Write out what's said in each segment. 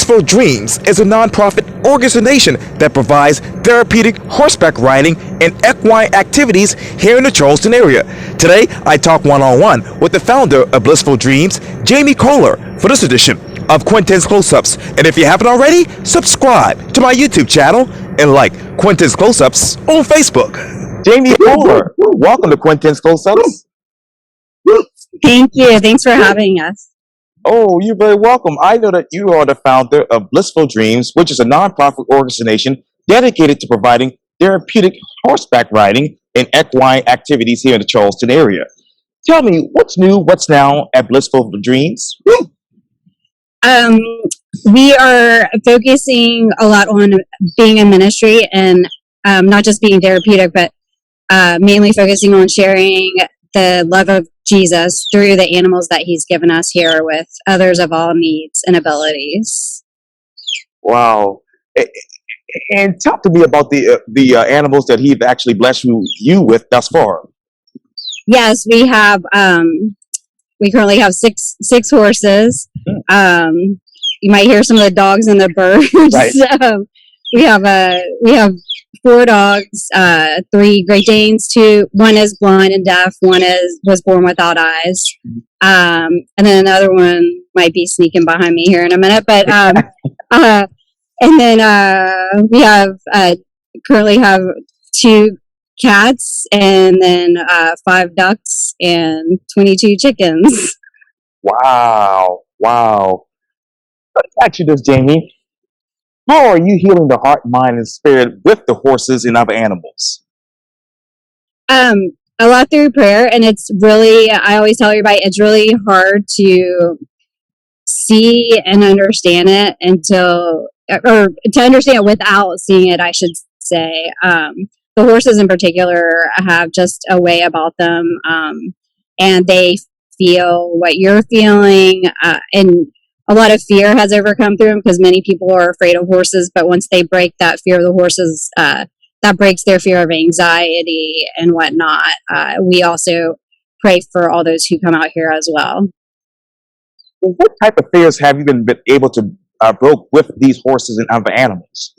Blissful Dreams is a nonprofit organization that provides therapeutic horseback riding and equine activities here in the Charleston area. Today, I talk one-on-one with the founder of Blissful Dreams, Jamie Kohler, for this edition of Quintin's Close-Ups. And if you haven't already, subscribe to my YouTube channel and like Quintin's Close-Ups on Facebook. Jamie Kohler, welcome to Quintin's Close-Ups. Thank you. Thanks for having us. Oh, you're very welcome. I know that you are the founder of Blissful Dreams, which is a nonprofit organization dedicated to providing therapeutic horseback riding and equine activities here in the Charleston area. Tell me, what's new, what's now at Blissful Dreams? We are focusing a lot on being in ministry and not just being therapeutic, but mainly focusing on sharing the love of Jesus through the animals that he's given us here with others of all needs and abilities. Wow. And talk to me about the animals that he's actually blessed you with thus far. Yes, we have, we currently have six horses. You might hear some of the dogs and the birds. Right. We have 4 dogs, 3 Great Danes, one is blind and deaf, one was born without eyes. And then another one might be sneaking behind me here in a minute, but, and then, we have, currently have 2 cats and then, 5 ducks and 22 chickens. Wow. Let's ask you this, Jamie. How are you healing the heart, mind, and spirit with the horses and other animals? A lot through prayer, and it's really, I always tell everybody, it's really hard to see and understand it or to understand it without seeing it, I should say. The horses in particular have just a way about them, and they feel what you're feeling, and a lot of fear has overcome through them because many people are afraid of horses, but once they break that fear of the horses, that breaks their fear of anxiety and whatnot. We also pray for all those who come out here as well. Well, what type of fears have you been able to broke with these horses and other animals?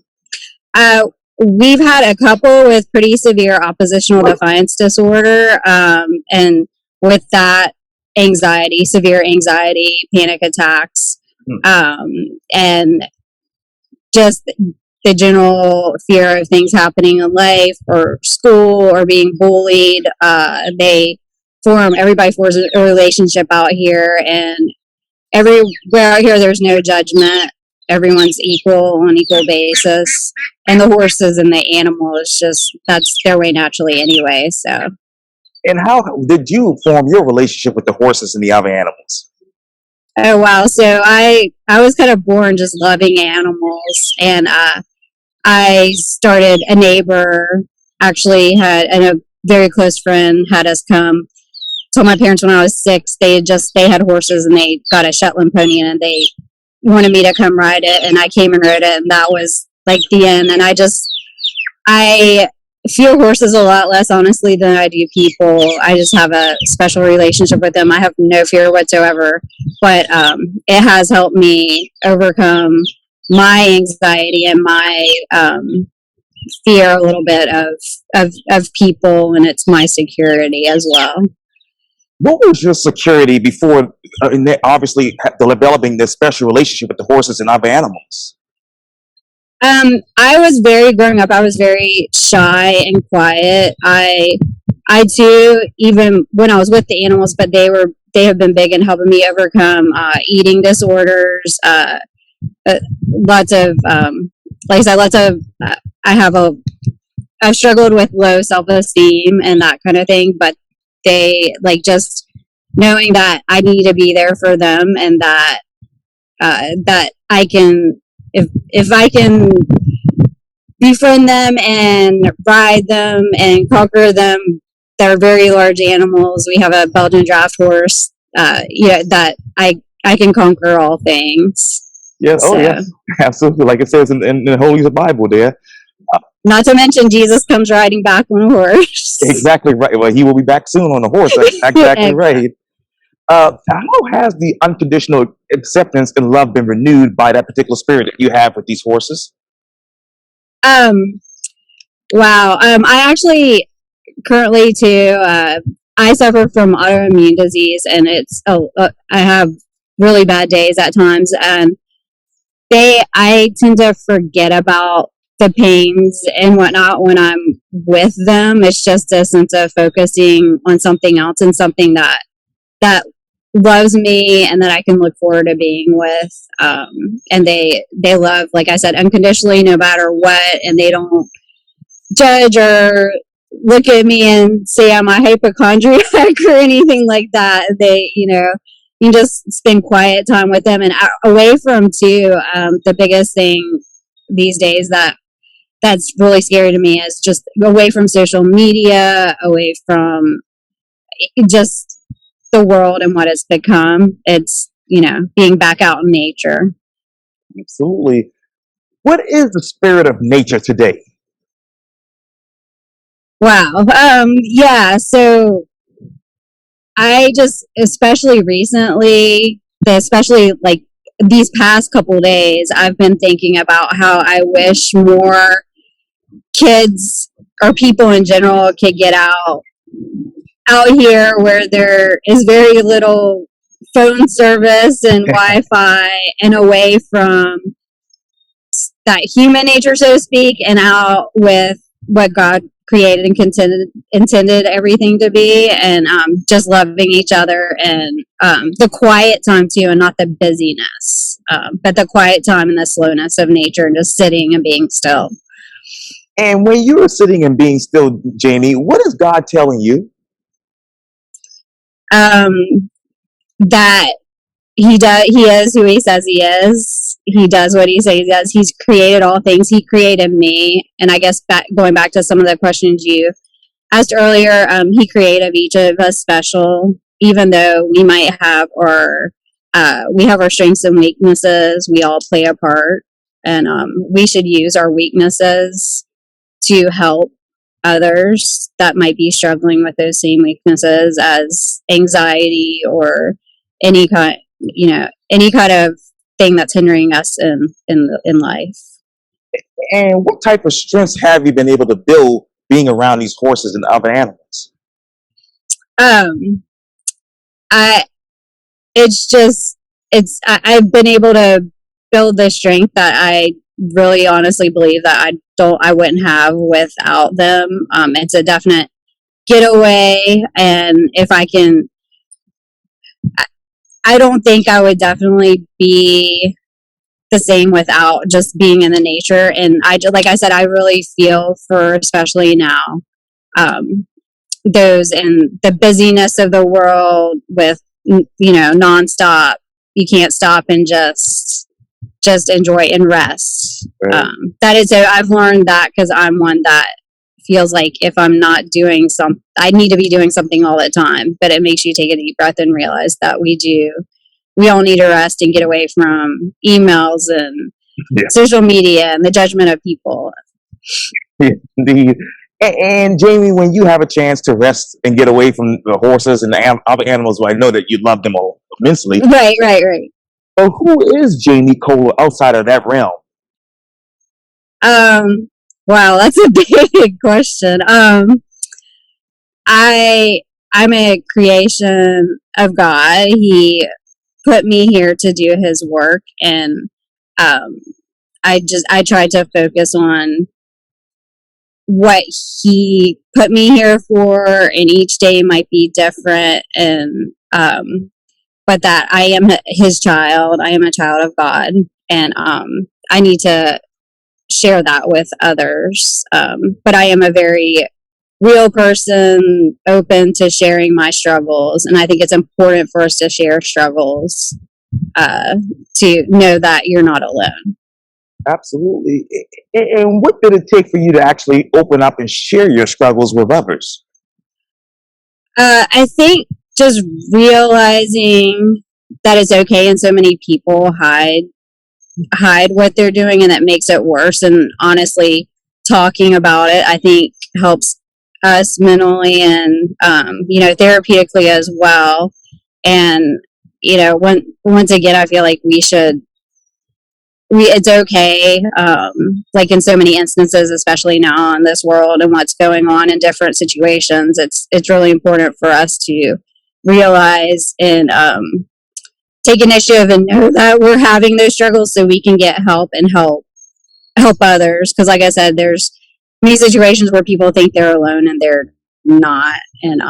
We've had a couple with pretty severe oppositional defiance disorder, and with that, severe anxiety, panic attacks, and just the general fear of things happening in life or school or being bullied. Everybody forms a relationship out here, and everywhere out here there's no judgment. Everyone's equal on equal basis, and the horses and the animals, that's their way naturally anyway. So. And how did you form your relationship with the horses and the other animals? Oh, wow. So I was kind of born just loving animals. And I started, a neighbor actually and a very close friend had us come. Told my parents when I was 6, they had horses and they got a Shetland pony and they wanted me to come ride it. And I came and rode it. And that was like the end. And I fear horses a lot less, honestly, than I do people. I just have a special relationship with them. I have no fear whatsoever, but it has helped me overcome my anxiety and my fear a little bit of people, and it's my security as well. What was your security before, obviously, developing this special relationship with the horses and other animals? Growing up, I was very shy and quiet. I too, even when I was with the animals, but they have been big in helping me overcome, eating disorders, lots of, like I said, I've struggled with low self-esteem and that kind of thing, but they, like, just knowing that I need to be there for them and that I can, if I can befriend them and ride them and conquer them, they're very large animals. We have a Belgian draft horse, that I can conquer all things. Yes, so. Oh yes, absolutely. Like it says in the Holy Bible there. Not to mention Jesus comes riding back on a horse. Exactly right. Well, he will be back soon on a horse. That's exactly right. How has the unconditional acceptance and love been renewed by that particular spirit that you have with these horses? Um, wow. I actually currently too. I suffer from autoimmune disease, and I have really bad days at times, and I tend to forget about the pains and whatnot when I'm with them. It's just a sense of focusing on something else and something that loves me and that I can look forward to being with. And they love, like I said, unconditionally, no matter what, and they don't judge or look at me and say I'm a hypochondriac or anything like that. They, you just spend quiet time with them and away from too. The biggest thing these days that's really scary to me is just away from social media, away from just the world and what it's become. It's, being back out in nature. Absolutely. What is the spirit of nature today? Wow. Yeah. So I just, especially recently, especially like these past couple days, I've been thinking about how I wish more kids or people in general could get out here where there is very little phone service and Wi-Fi, and away from that human nature, so to speak, and out with what God created and intended everything to be, and just loving each other, and the quiet time too, and not the busyness, but the quiet time and the slowness of nature, and just sitting and being still. And when you are sitting and being still, Jamie, what is God telling you? That he is who he says he is. He does what he says he does. He's created all things. He created me. And I guess going back to some of the questions you asked earlier, he created each of us special, even though we might have we have our strengths and weaknesses. We all play a part, and we should use our weaknesses to help others that might be struggling with those same weaknesses as anxiety or any kind of thing that's hindering us in life. And what type of strengths have you been able to build being around these horses and other animals? I've been able to build the strength that I really honestly believe that I wouldn't have without them. It's a definite getaway, and if I can, I don't think I would definitely be the same without just being in the nature. And like I said, I really feel for, especially now, those in the busyness of the world with, nonstop. You can't stop and just enjoy and rest. Right. That is, I've learned that because I'm one that feels like if I'm not doing I need to be doing something all the time. But it makes you take a deep breath and realize that we all need to rest and get away from emails and social media and the judgment of people. Indeed. And Jamie, when you have a chance to rest and get away from the horses and the other animals, well, I know that you love them all immensely. Right. So who is Jamie Kohler outside of that realm? Wow, that's a big question. I'm a creation of God. He put me here to do his work, and I try to focus on what he put me here for, and each day might be different, and but that I am his child. I am a child of God, and I need to share that with others. But I am a very real person, open to sharing my struggles, and I think it's important for us to share struggles, to know that you're not alone. Absolutely. And what did it take for you to actually open up and share your struggles with others? I think just realizing that it's okay, and so many people hide what they're doing, and that makes it worse. And honestly, talking about it, I think, helps us mentally and therapeutically as well. And once again, I feel like it's okay, like in so many instances, especially now in this world and what's going on in different situations, it's really important for us to realize and take initiative and know that we're having those struggles so we can get help and help others. Because like I said, there's many situations where people think they're alone and they're not. And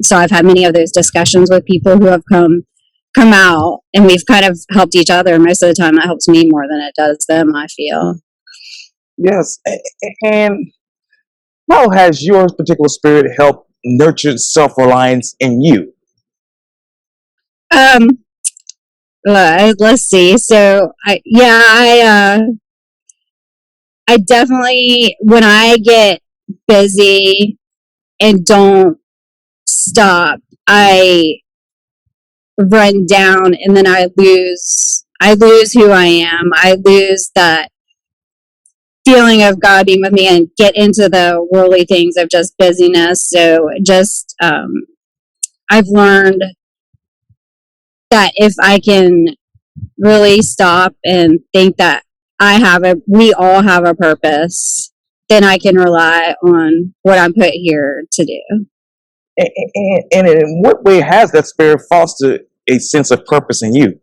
so I've had many of those discussions with people who have come out, and we've kind of helped each other. Most of the time that helps me more than it does them, I feel. Yes. And how has your particular spirit helped nurture self-reliance in you? Let's see. So I definitely, when I get busy and don't stop, I run down, and then I lose who I am. I lose that feeling of God being with me and get into the worldly things of just busyness. So just I've learned that if I can really stop and think that we all have a purpose, then I can rely on what I'm put here to do. And in what way has that spirit fostered a sense of purpose in you?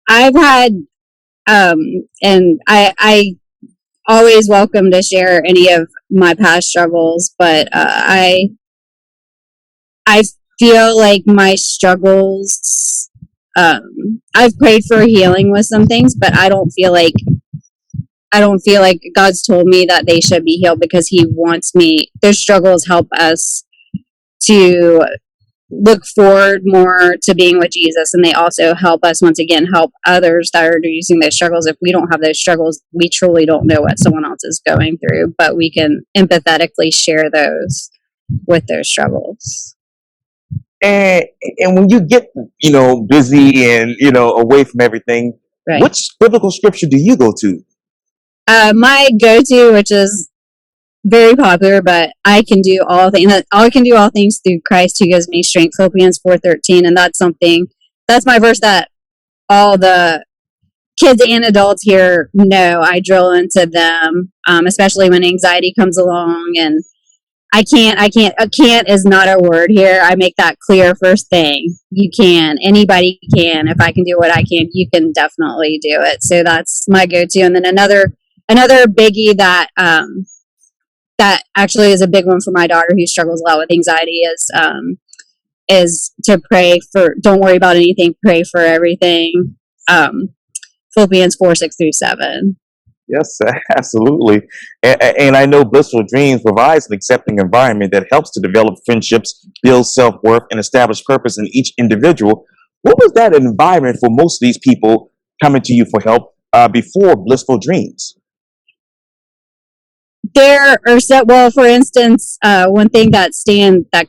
I've had, and I always welcome to share any of my past struggles, but I feel like my struggles, I've prayed for healing with some things, but I don't feel like God's told me that they should be healed, because He wants me. Those struggles help us to look forward more to being with Jesus, and they also help us, once again, help others that are using those struggles. If we don't have those struggles, we truly don't know what someone else is going through, but we can empathetically share those with those struggles. And when you get busy and away from everything, right, which biblical scripture do you go to? My go-to, which is very popular, but I can do all things through Christ who gives me strength, Philippians 4:13, and that's my verse that all the kids and adults here know. I drill into them, especially when anxiety comes along, and I can't is not a word here. I make that clear first thing. You can. Anybody can. If I can do what I can, you can definitely do it. So that's my go-to. And then another biggie that that actually is a big one for my daughter, who struggles a lot with anxiety, is to pray for. Don't worry about anything. Pray for everything. Philippians 4:6-7. Yes, absolutely. And I know Blissful Dreams provides an accepting environment that helps to develop friendships, build self-worth, and establish purpose in each individual. What was that environment for most of these people coming to you for help before Blissful Dreams? There are for instance, one thing that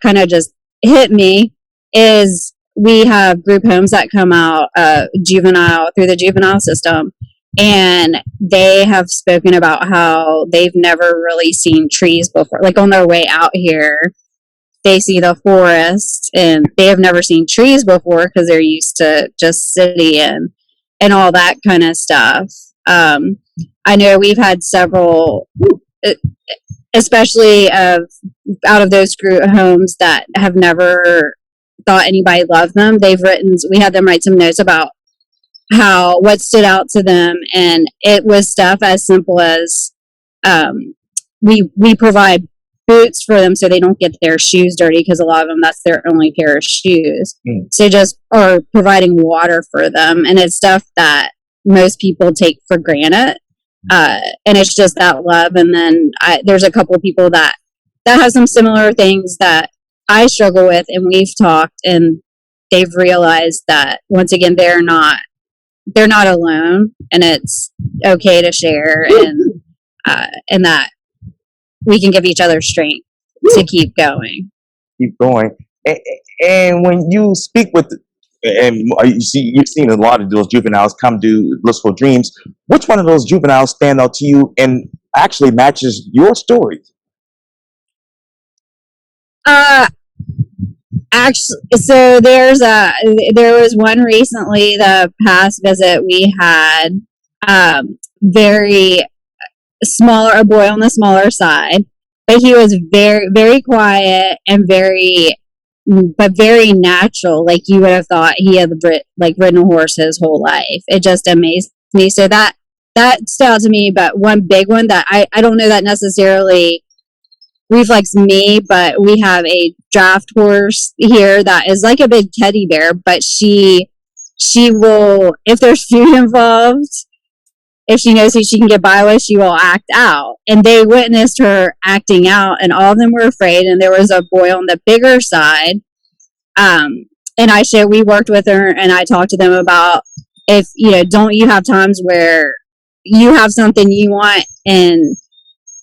kind of just hit me is we have group homes that come out through the juvenile system. And they have spoken about how they've never really seen trees before. Like on their way out here, they see the forest, and they have never seen trees before because they're used to just city and all that kind of stuff. I know we've had several, especially out of those group homes, that have never thought anybody loved them. We had them write some notes about what stood out to them, and it was stuff as simple as we provide boots for them so they don't get their shoes dirty, because a lot of them, that's their only pair of shoes. So just are providing water for them, and it's stuff that most people take for granted, and it's just that love. And then there's a couple of people that have some similar things that I struggle with, and we've talked, and they've realized that, once again, they're not alone, and it's okay to share, and that we can give each other strength to keep going. And when you speak with, and you've seen a lot of those juveniles come to Blissful Dreams, which one of those juveniles stand out to you and actually matches your story? Actually, so there was one recently, the past visit we had, very smaller, a boy on the smaller side, but he was very, very quiet and but very natural. Like you would have thought he had ridden a horse his whole life. It just amazed me. So that stood out to me. But one big one that I don't know that necessarily reflects me, but we have a draft horse here that is like a big teddy bear, but she will, if there's food involved, if she knows who she can get by with, she will act out. And they witnessed her acting out, and all of them were afraid. And there was a boy on the bigger side. And we worked with her, and I talked to them about, if, don't you have times where you have something you want and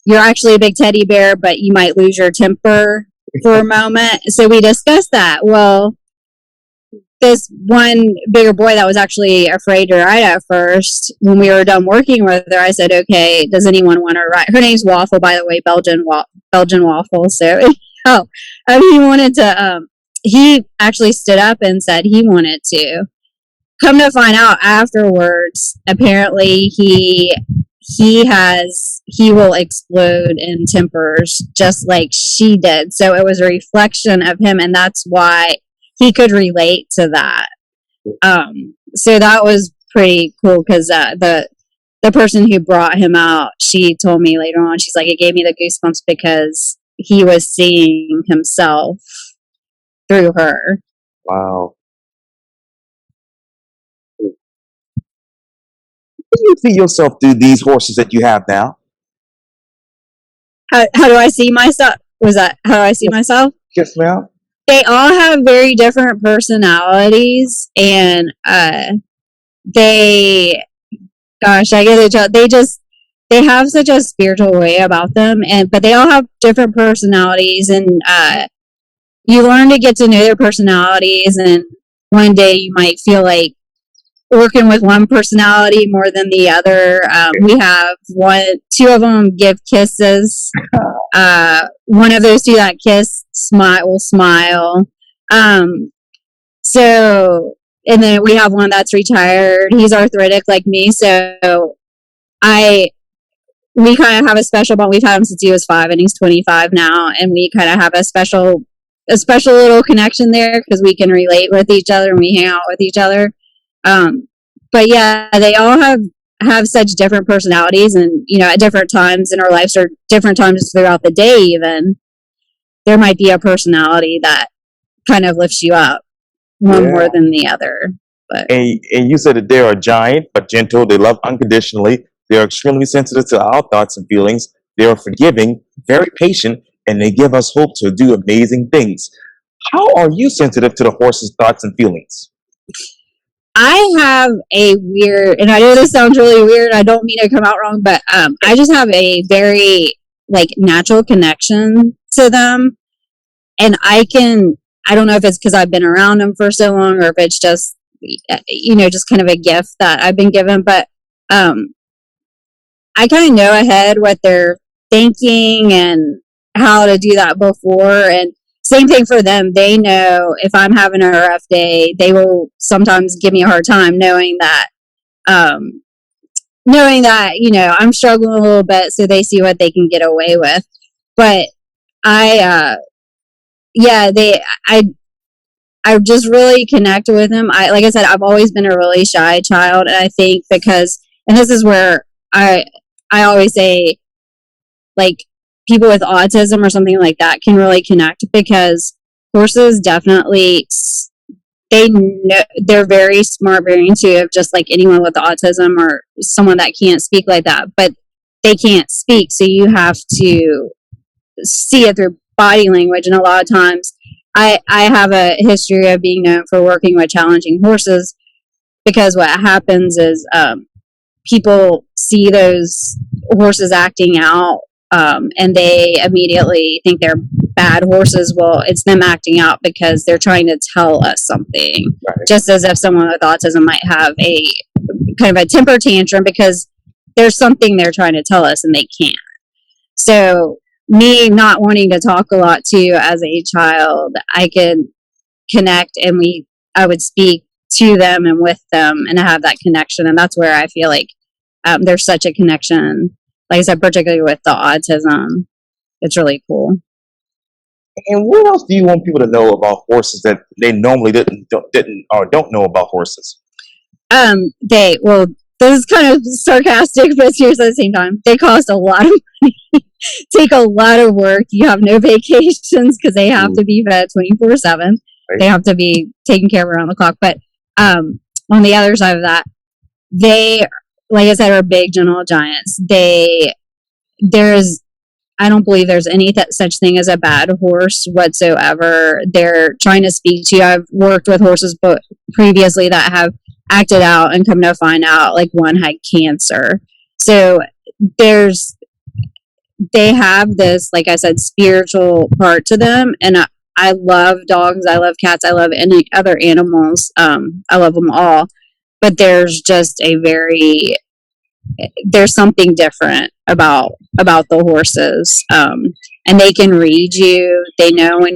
you're actually a big teddy bear, but you might lose your temper for a moment. So we discussed that. Well, this one bigger boy that was actually afraid to ride at first, when we were done working with her, I said, okay, does anyone want to ride? Her name's Waffle, by the way, Belgian Waffle. So, he wanted to, he actually stood up and said he wanted to. Come to find out afterwards, apparently he will explode in tempers just like she did. So it was a reflection of him, and that's why he could relate to that. So that was pretty cool, because the person who brought him out, she told me later on, she's like, it gave me the goosebumps because he was seeing himself through her. Wow. Do you see yourself through these horses that you have now? How do I see myself? Was that how do I see myself? Yes, ma'am. They all have very different personalities, and they have such a spiritual way about them, but they all have different personalities, and you learn to get to know their personalities, and one day you might feel like working with one personality more than the other. We have two of them give kisses. One of those two that kiss will smile. So, and then we have one that's retired. He's arthritic like me, so we kind of have a special bond. We've had him since he was 5, and he's 25 now, and we kind of have a special little connection there, because we can relate with each other and we hang out with each other. But yeah, they all have such different personalities, and at different times in our lives, or different times throughout the day, even there might be a personality that kind of lifts you up one more than the other. But and you said that they are giant but gentle. They love unconditionally. They are extremely sensitive to our thoughts and feelings. They are forgiving, very patient, and they give us hope to do amazing things. How are you sensitive to the horse's thoughts and feelings? I have a weird, and I know this sounds really weird, I don't mean to come out wrong, but I just have a very natural connection to them. And I don't know if it's because I've been around them for so long, or if it's just just kind of a gift that I've been given, but I kind of know ahead what they're thinking and how to do that before. And same thing for them. They know if I'm having a rough day, they will sometimes give me a hard time, knowing that I'm struggling a little bit, so they see what they can get away with. But I just really connect with them. Like I said, I've always been a really shy child, and I think and this is where I always say, people with autism or something like that can really connect, because horses definitely, they're very smart, very intuitive, just like anyone with autism or someone that can't speak like that, but they can't speak, so you have to see it through body language. And a lot of times I have a history of being known for working with challenging horses, because what happens is people see those horses acting out, and they immediately think they're bad horses. Well, it's them acting out because they're trying to tell us something. Right. Just as if someone with autism might have a kind of a temper tantrum because there's something they're trying to tell us and they can't. So me not wanting to talk a lot too as a child, I could connect, and I would speak to them and with them and have that connection. And that's where I feel like there's such a connection, like I said, particularly with the autism. It's really cool. And what else do you want people to know about horses that they normally didn't or don't know about horses? Well, this is kind of sarcastic, but serious at the same time. They cost a lot of money, take a lot of work. You have no vacations because they have to be fed 24/7. Right. They have to be taken care of around the clock. But on the other side of that, they, like I said, are big, gentle giants. I don't believe there's any such thing as a bad horse whatsoever. They're trying to speak to you. I've worked with horses previously that have acted out and come to find out, like, one had cancer. So they have this, like I said, spiritual part to them. And I love dogs. I love cats. I love any other animals. I love them all. But there's just there's something different about the horses. And they can read you. They know when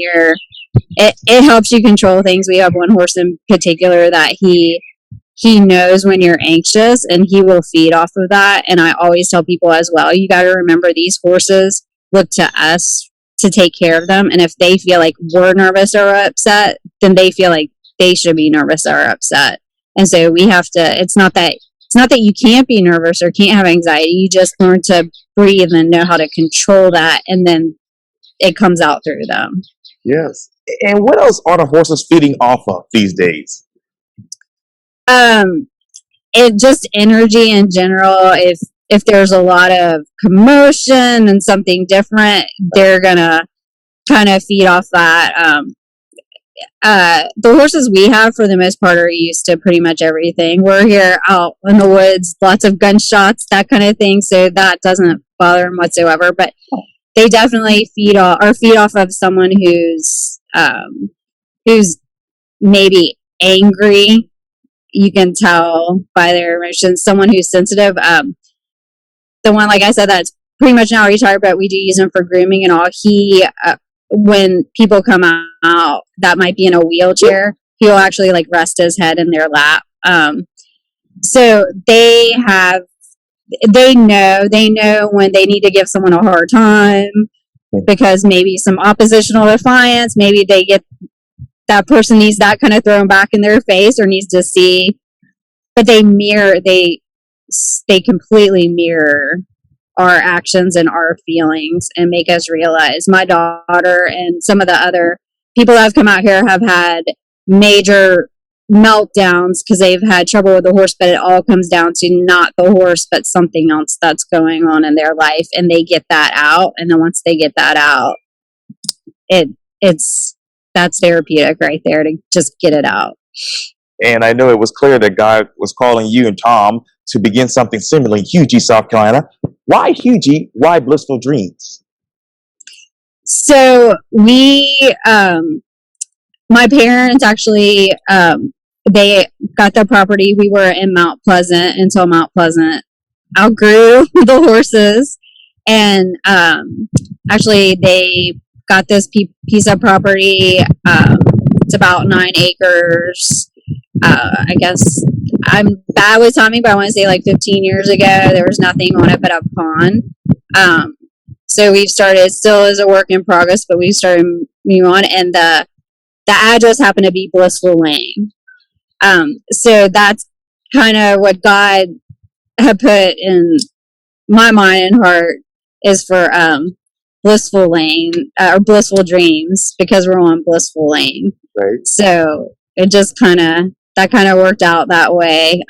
it helps you control things. We have one horse in particular that he knows when you're anxious, and he will feed off of that. And I always tell people as well, you got to remember, these horses look to us to take care of them. And if they feel like we're nervous or upset, then they feel like they should be nervous or upset. And so we have to, it's not that you can't be nervous or can't have anxiety. You just learn to breathe and know how to control that. And then it comes out through them. Yes. And what else are the horses feeding off of these days? It just energy in general. If there's a lot of commotion and something different, they're gonna kind of feed off that. The horses we have, for the most part, are used to pretty much everything. We're here out in the woods, lots of gunshots, that kind of thing, so that doesn't bother them whatsoever. But they definitely feed off of someone who's maybe angry. You can tell by their emotions. Someone who's sensitive. The one, like I said, that's pretty much now retired, but we do use him for grooming and all. He, when people come out that might be in a wheelchair, he'll actually, like, rest his head in their lap. So they know when they need to give someone a hard time, because maybe some oppositional defiance, maybe that person needs that kind of thrown back in their face, or needs to see. But they completely mirror our actions and our feelings and make us realize. My daughter and some of the other people that have come out here have had major meltdowns because they've had trouble with the horse, but it all comes down to not the horse, but something else that's going on in their life, and they get that out. And then once they get that out, that's therapeutic right there, to just get it out. And I know it was clear that God was calling you and Tom to begin something similar in Hugie, South Carolina. Why Hugie? Why Blissful Dreams? So my parents actually, they got the property. We were in Mount Pleasant until Mount Pleasant outgrew the horses. And actually, they got this piece of property. It's about 9 acres. I guess I'm bad with timing, but I want to say like 15 years ago, there was nothing on it but a pond. So we've started, still is a work in progress, but we started moving on, and the address happened to be Blissful Lane. So that's kind of what God had put in my mind and heart, is for Blissful Lane, or Blissful Dreams, because we're on Blissful Lane. Right. So it just kind of worked out that way.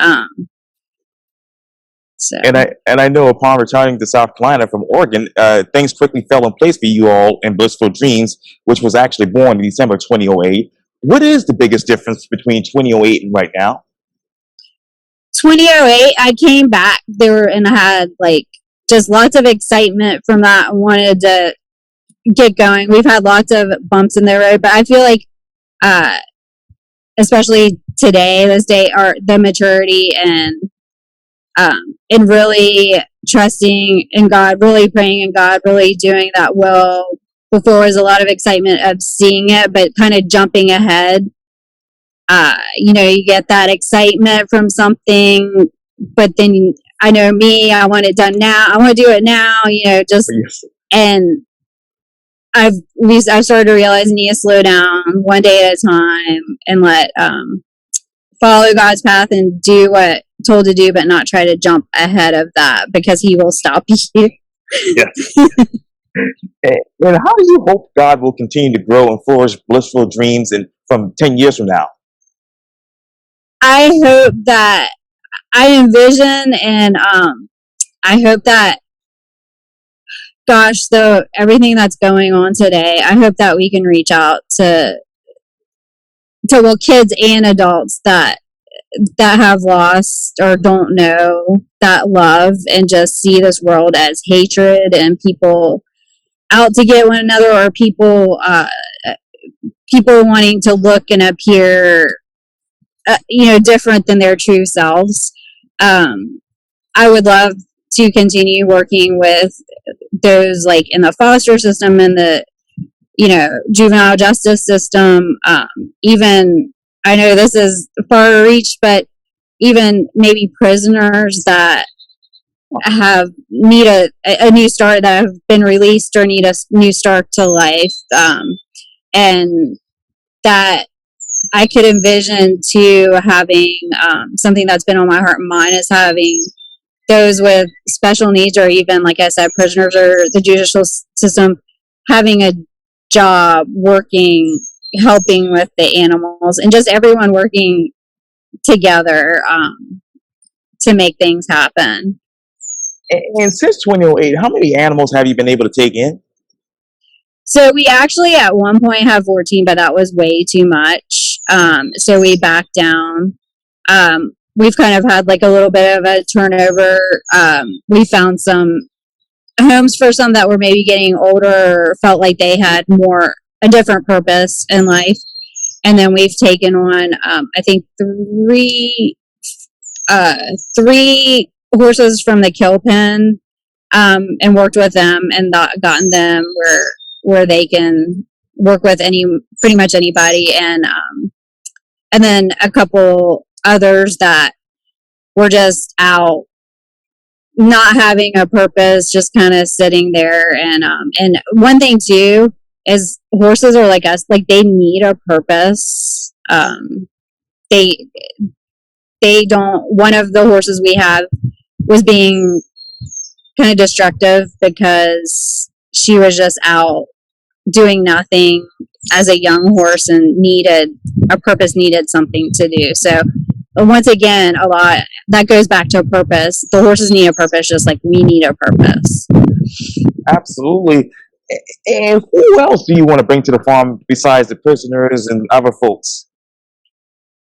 So. And I know upon returning to South Carolina from Oregon, things quickly fell in place for you all in Blissful Dreams, which was actually born in December 2008. What is the biggest difference between 2008 and right now? 2008, I came back there and I had like just lots of excitement from that. I wanted to get going. We've had lots of bumps in the road, but I feel like, especially today, this day, are the maturity and really trusting in God, really praying in God, really doing that will before was a lot of excitement of seeing it, but kind of jumping ahead. You get that excitement from something, but then I know me, I want it done now. I want to do it now, just, Yes. and I've started to realize I need to slow down one day at a time and let, follow God's path and do what told to do, but not try to jump ahead of that because he will stop you. Yes. And how do you hope God will continue to grow and flourish Blissful Dreams from 10 years from now? I hope that I envision and I hope that, gosh, though everything that's going on today, I hope that we can reach out to kids and adults that have lost or don't know that love, and just see this world as hatred and people out to get one another, or people wanting to look and appear different than their true selves. I would love to continue working with those like in the foster system and the juvenile justice system. Even, I know this is far reach, but even maybe prisoners that need a new start, that have been released or need a new start to life, and that I could envision to having something that's been on my heart and mind is having those with special needs, or even, like I said, prisoners or the judicial system, having a job, working, helping with the animals, and just everyone working together to make things happen. And since 2008, how many animals have you been able to take in? So we actually at one point had 14, but that was way too much. So we backed down. We've kind of had like a little bit of a turnover. We found some homes for some that were maybe getting older, or felt like they had a different purpose in life. And then we've taken on, I think three horses from the kill pen, and worked with them and gotten them where they can work with pretty much anybody. And then a couple others that were just out, not having a purpose, just kind of sitting there. And one thing too is horses are like us, like they need a purpose. They don't, one of the horses we have was being kind of destructive because she was just out doing nothing as a young horse and needed something to do. So once again, a lot that goes back to a purpose. The horses need a purpose just like we need a purpose. Absolutely. And who else do you want to bring to the farm besides the prisoners and other folks?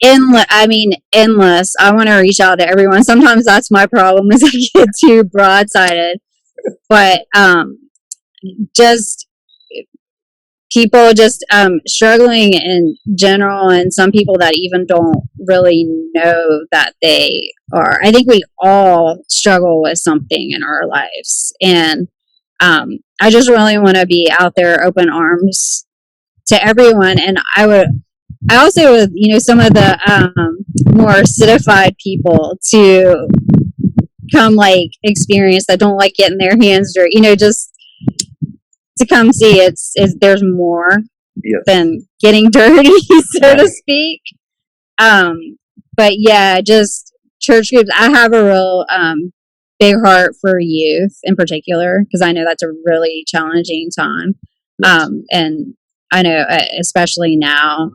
Endless. I want to reach out to everyone. Sometimes that's my problem, is I get too broadsided. But just people just struggling in general, and some people that even don't really know that they are. I think we all struggle with something in our lives, and I just really want to be out there, open arms to everyone. And I also with some of the more citified people to come like experience, that don't like getting their hands dirty, just to come see it's there's more than getting dirty, so to speak. But yeah, just church groups. I have a real big heart for youth in particular, because I know that's a really challenging time. And I know, especially now,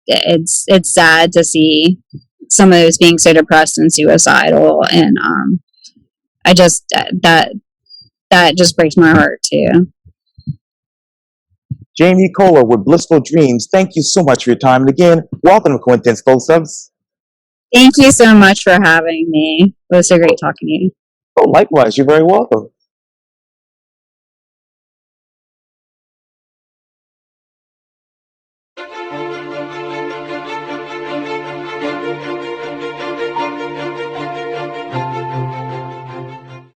it's sad to see some of those being so depressed and suicidal, and I just that just breaks my heart too. Jamie Kohler with Blissful Dreams, thank you so much for your time. And again, welcome to Quintin's Close Ups. Thank you so much for having me. It was so great talking to you. Oh, likewise, you're very welcome.